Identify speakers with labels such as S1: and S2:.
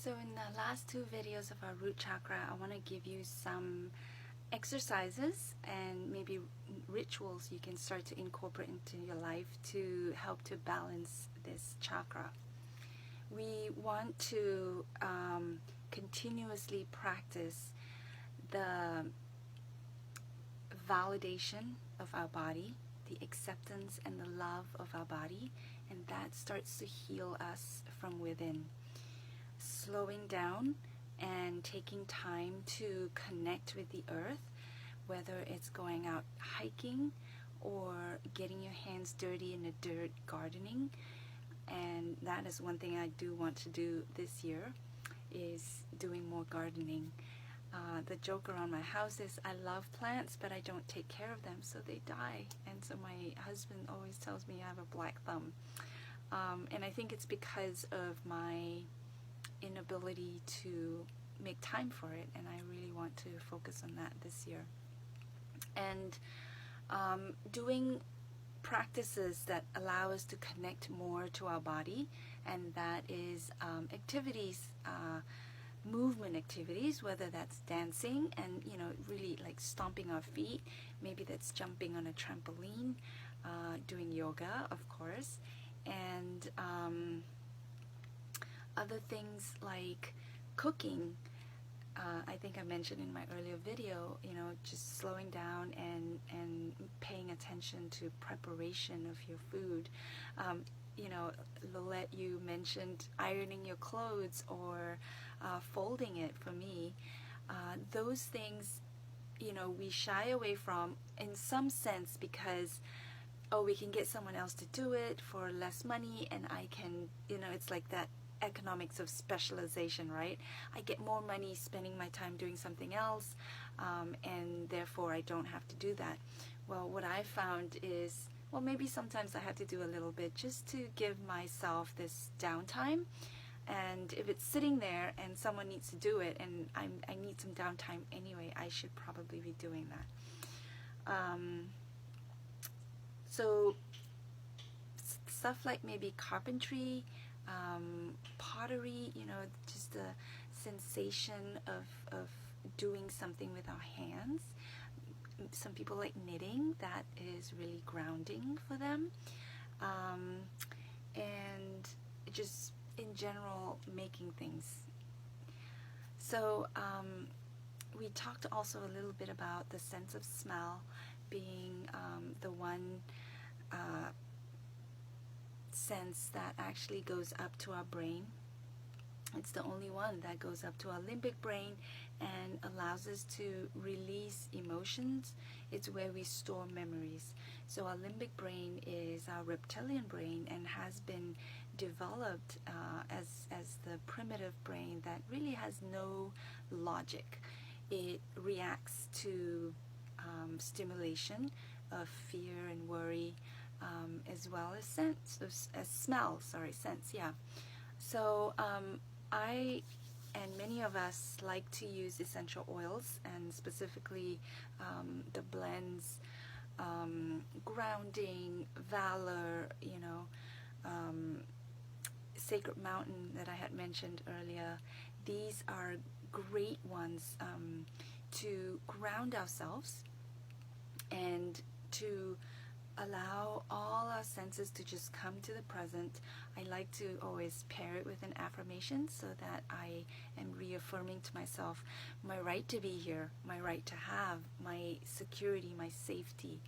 S1: So in the last two videos of our root chakra, I want to give you some exercises and maybe rituals you can start to incorporate into your life to help to balance this chakra. We want to continuously practice the validation of our body, the acceptance and the love of our body, and that starts to heal us from within. Slowing down and taking time to connect with the earth, whether it's going out hiking or getting your hands dirty in the dirt gardening. And that is one thing I do want to do this year, is doing more gardening. The joke around my house is I love plants, but I don't take care of them, so they die. And so my husband always tells me I have a black thumb. And I think it's because of my inability to make time for it, and I really want to focus on that this year. And doing practices that allow us to connect more to our body, and that is activities, movement activities, whether that's dancing and really like stomping our feet, maybe that's jumping on a trampoline, doing yoga, of course, and other things like cooking. I think I mentioned in my earlier video, just slowing down and paying attention to preparation of your food. Lolette, you mentioned ironing your clothes or folding it. For me, those things, we shy away from in some sense because, oh, we can get someone else to do it for less money, and I can, it's like that economics of specialization, right? I get more money spending my time doing something else, and therefore I don't have to do that. Well, what I found is, well, maybe sometimes I have to do a little bit just to give myself this downtime. And if it's sitting there and someone needs to do it, and I need some downtime anyway, I should probably be doing that. So stuff like maybe carpentry, pottery, just the sensation of doing something with our hands. Some people like knitting, that is really grounding for them. And just in general, making things. So we talked also a little bit about the sense of smell being the one sense that actually goes up to our brain. It's the only one that goes up to our limbic brain and allows us to release emotions. It's where we store memories. So our limbic brain is our reptilian brain and has been developed as the primitive brain that really has no logic. It reacts to stimulation of fear and worry, as well as smell, sense, yeah. So I and many of us like to use essential oils, and specifically the blends, grounding, valor, sacred mountain that I had mentioned earlier. These are great ones to ground ourselves and to allow all our senses to just come to the present. I like to always pair it with an affirmation so that I am reaffirming to myself my right to be here, my right to have, my security, my safety.